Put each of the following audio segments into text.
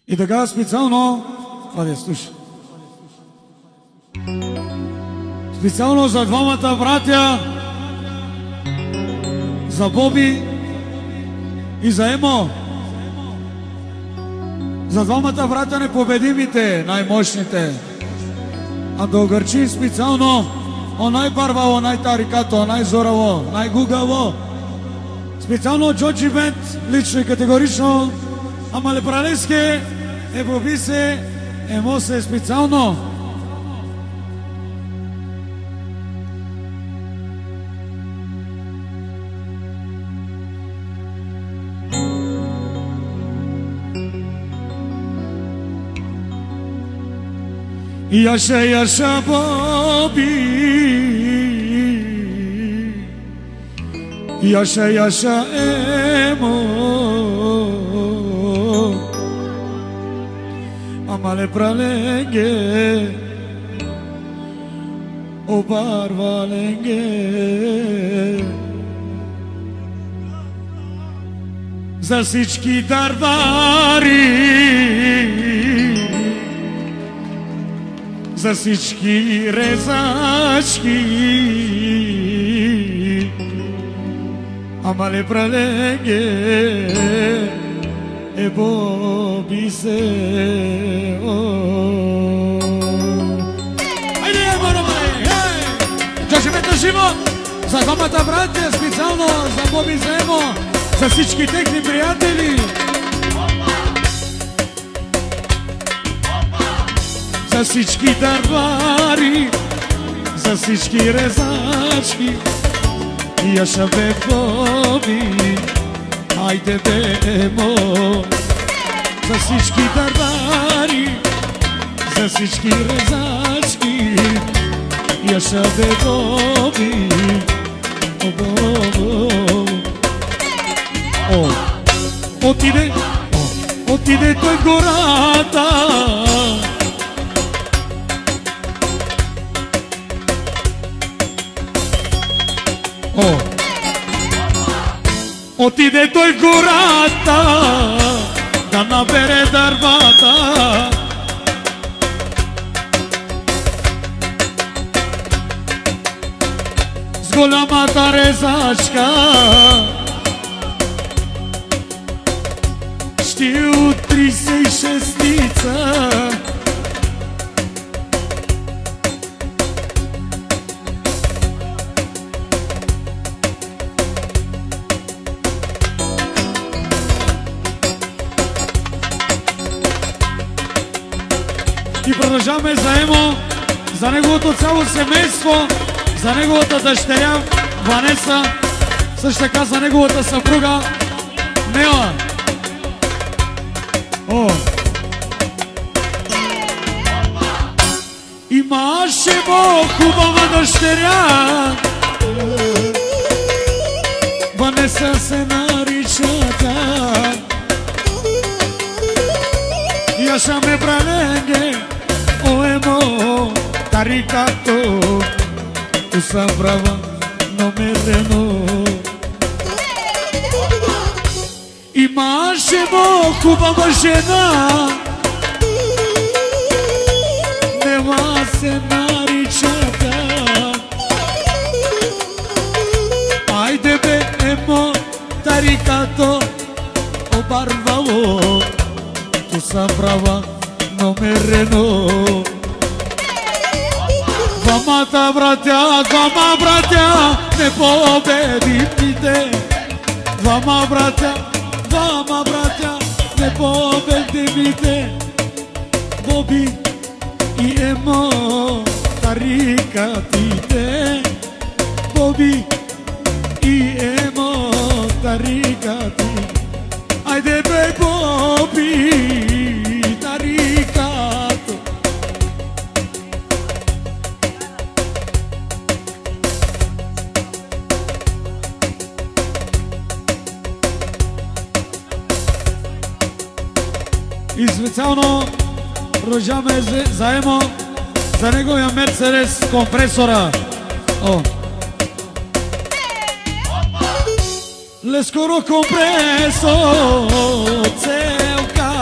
И така специално, слушай, специално за двамата братя, за Боби и за Емо, за двамата братя непобедимите, най-мощните, а да огърчи специално най-барваво, най-тарикато, най-зораво, най-гугаво, специално Джоджи Бенд, лично и категорично, ама лепралеске, Боби се, Емо се специално. Yaşa yaşa Bobi, yaşa yaşa Emo, amale pralenge, o barvalenge, za всички дарвари, за всички резачки, ама лепраленге, Боби се. Айде, Джоджи Бенд живо! За двамата братя, специално за Боби и за Емо, за всички техни приятели. За всички дарвари, за всички резачки, яша бе Боби, айде бе Емо. За всички дарвари, за всички резачки, яша бе Боби, отиде той в гората, отиде той в гората да набере дървата. С голямата резачка ще утри се и шестица. И продължаваме за Емо, за неговото цяло семейство, за неговата дъщеря Ванеса, също така за неговата съпруга Нела. Имаше хубава дъщеря, Ванеса се нарича тя. Яша ме праленге, Емо, тарикато, tu sabrava номерено. Имаше хубава жена, Нела се нарича тя. Айде бе Емо, тарикато, обарвало, tu sabrava номерено. Двамата братя, непобедимите. Двама братя, непобедимите. Боби и Емо, тарикатите. Боби и Емо, тарикати. Айде бе Боби, тарикато. И специално продължаваме за Емо, за неговия Мерцедес компресора. L'escuro compreso, целка,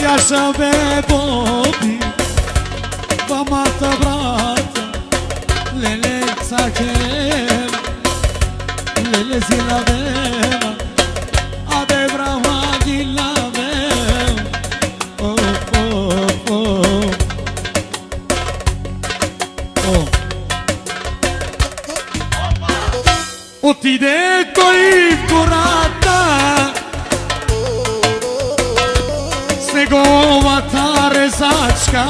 așa be bobi Vamata brata Lele țachem Lele zila bema Ade brava gila bem Oh, oh, oh Oh Otide coi curata Snegova ta rezačka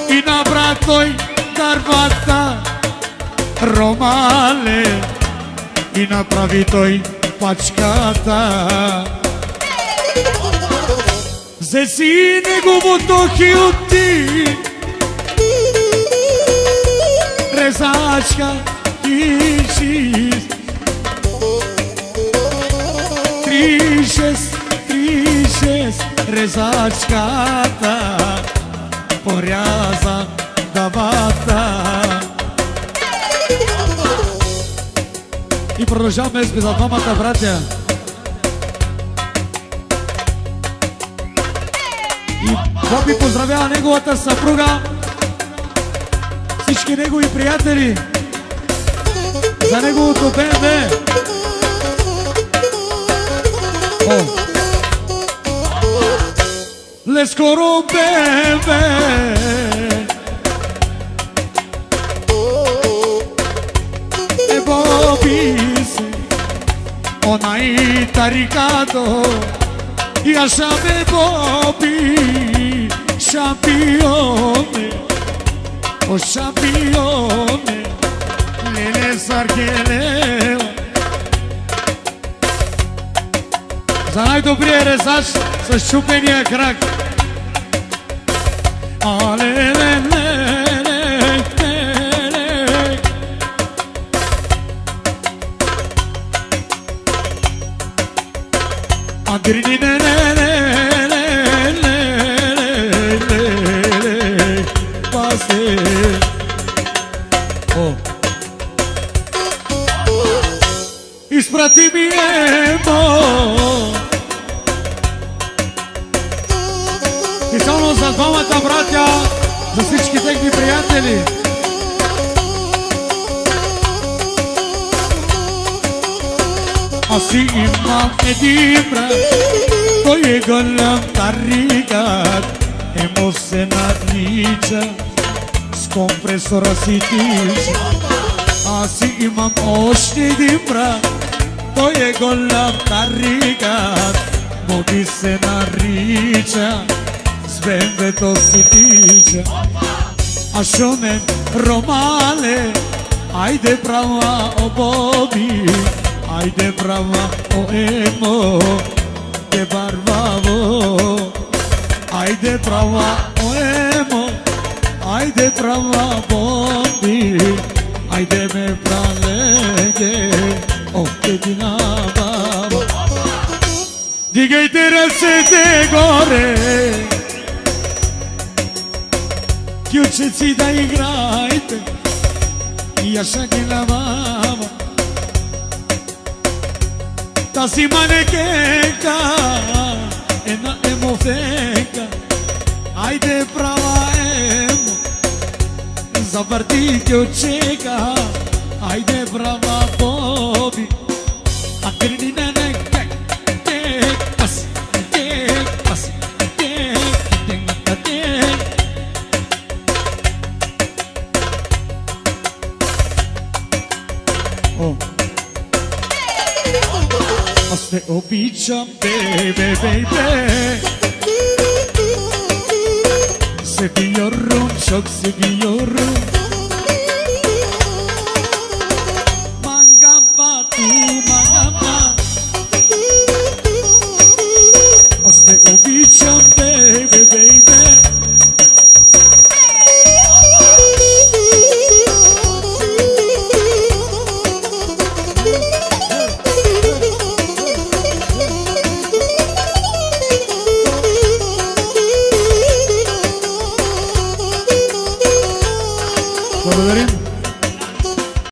I na bratoj darvata Romale I na pravitoj pačkata Zeci negovo tohiju ti Rezačka i čist 36 rezačkata Поряза давата И продължаваме с за двамата братя И Боби поздравява неговата съпруга Всички негови приятели За неговото БМВ Let's go to baby E Bobby Ona I taricado I așa be Bobby Champione O champione Lele sargheleu За най-добрия резач с щупения крак. Изпрати ми Специално за двамата братя, за всички техни приятели. Аз имам един брат, той е голям тарикат, емо се нарича, с компресора си тича. Аз имам още един брат, той е голям тарикат, Боби се нарича, с БМВ-то си тича. А шумен Ромале, айде права о Боби, айде права о Емо, те барбаво. Айде права о Емо, айде права Боби, айде ме пралеге, о тедина баба. Дигайте ръцете горе, кючеци да играйте, и așa ги la mama. Тази манекенка, една емофенка, айде права емо, завърти кючека, айде права Боби, а трини не Аз те обичам, бебе, бебе. Seviyorum, çok seviyorum. Mangapa tu, mangapa. Az te obичам, bebe, bebe. Благодарим.